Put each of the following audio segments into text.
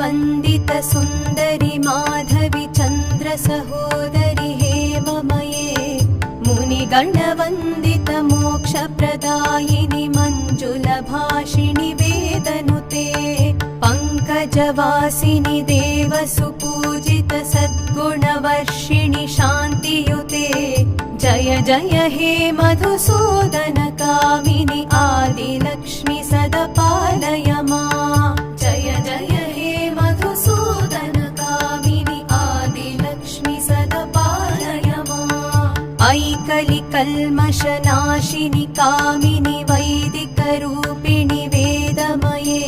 वन्दित सुन्दरि माधवि चन्द्र सहोदरि हेममये मुनिगणवन्दित मोक्षप्रदायिनि मञ्जुलभाषिणि वेदनुते पङ्कजवासिनि देवसुपूजित सद्गुणवर्षिणि शान्तियुते जय जय हे मधुसूदन कामिनि आदिलक्ष्मि सदपालय माम् जय जय हे मधुसूदन कामिनि आदिलक्ष्मि सदपालय माम् ऐकलिकल्मषनाशिनि कामिनि वैदिकरूपिणि वेदमये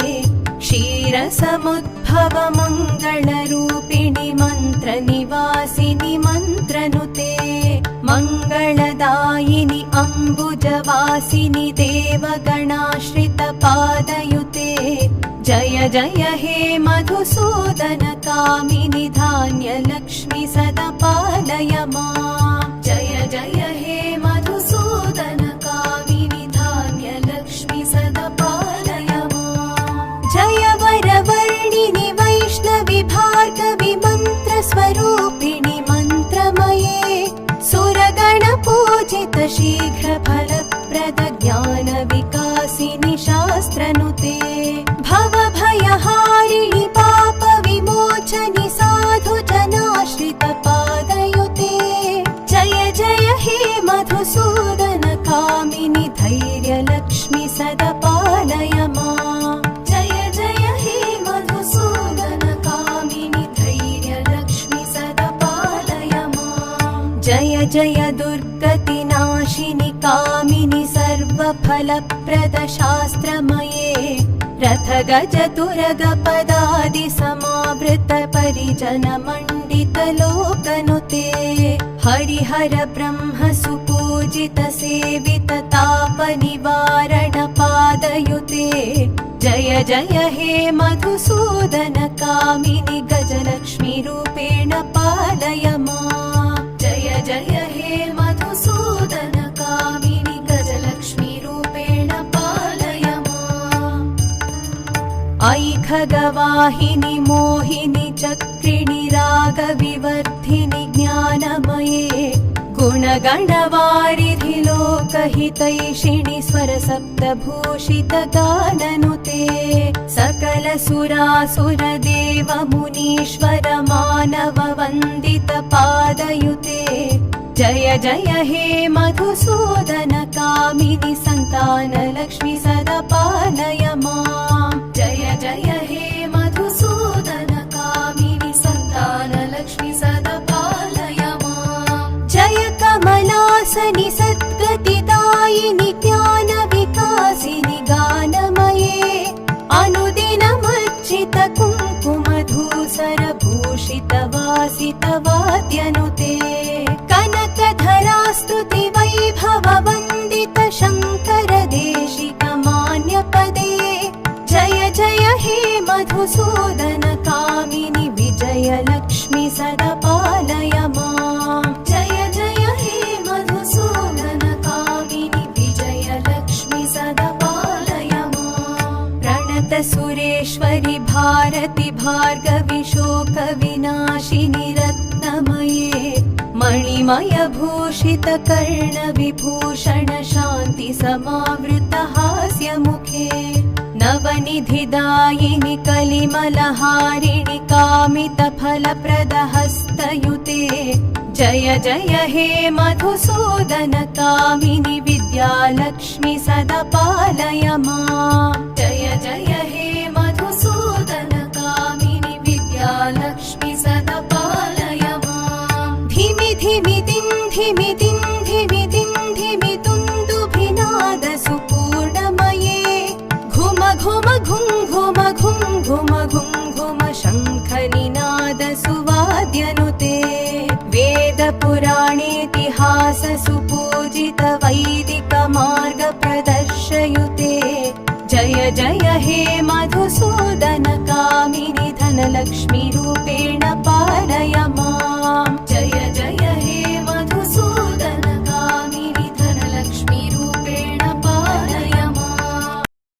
क्षीरसमुद्भव मङ्गलरूपिणि मन्त्रनिवासिनि मन्त्रनुते मङ्गलदायिनि अम्बुजवासिनि देवगणाश्रितपादयुते जय जय हे मधुसूदन कामिनि धान्यलक्ष्मि सदपालय माम् जय जय हे मधुसूदन कामिनि धान्यलक्ष्मि सदपालय माम् जय वरवर्णिनि वैष्णवि भार्गवि मन्त्रस्वरूपिणि मन्त्रमये सुरगणपूजित शीघ्रफलप्रद ज्ञानविकासिनि शास्त्रनुते भवभयहारिणि पापविमोचनि साधुजनाश्रितपादयुते जय जय हे मधुसूदन कामिनि धैर्यलक्ष्मि सदपालय माम् जय जय हे मधुसूदन कामिनि धैर्यलक्ष्मि सदपालय माम् जय जय दुर्गतिनाशिनि कामिनि सर्वफलप्रद शास्त्रमये रथ गज तुरग पदादि समावृत परिजन मण्डित लोकनुते हरिहर ब्रह्म सुपूजित सेवित ताप निवारण पादयुते जय जय हे मधुसूदन कामिनि गजलक्ष्मी रूपेण पालय माम् जय जय हे मधुसूदन कामिनि गजलक्ष्मी रूपेण पालय माम् ऐखगवाहिनि मोहिनि चक्रिणि रागविवर्धिनि ज्ञानमये गुणगणवारिधि लोकहितैषिणि स्वरसप्तभूषित गाननुते सकल सुरासुर देव मुनीश्वर मानव वन्दित पादयुते जय जय हे मधुसूदन कामिनि सन्तानलक्ष्मि सदपालय माम् जय जय हे मधुसूदन कामिनि सन्तानलक्ष्मि सदपालय माम् जय कमलासनि सद्गतिदायिनि ज्ञानविकासिनि गानमये अनुदिनमर्चित कुङ्कुमधूसर भूषित वासित वाद्यनुते कनकधरास्तुति वैभव वन्दित शङ्कर देशिक मान्यपदे जय जय हे मधुसूदन कामिनि विजयलक्ष्मि सदपालय माम् जय जय हे मधुसूदन कामिनि विजयलक्ष्मि सदपालय माम् प्रणत सुरेश्वरि भारति भार्गवि शोक विनाशिनि रत्नमये मणिमय भूषित कर्ण विभूषण शान्ति समावृत हास्य मुखे नवनिधिदायिनि कलिमलहारिणि कामित फलप्रद हस्तयुते जय जय हे मधुसूदन कामिनि विद्यालक्ष्मि सदपालय माम् जय जय हे मधुसूदन कामिनि विद्यालक्ष्मि सदपालय माम् धिमि धिमि दिन्धिमि दिन्धिमि दिन्धिमि तुन्दुभिनाद सुपूर्णमये घुम घुम घुं घुम घुं घुम घुं घुम शङ्खनिनाद सुवाद्यनुते वेद पुराणेतिहास सुपूजित वैदिक मार्ग प्रदर्शयुते जय जय हे मधुसूदन कामिनि धनलक्ष्मी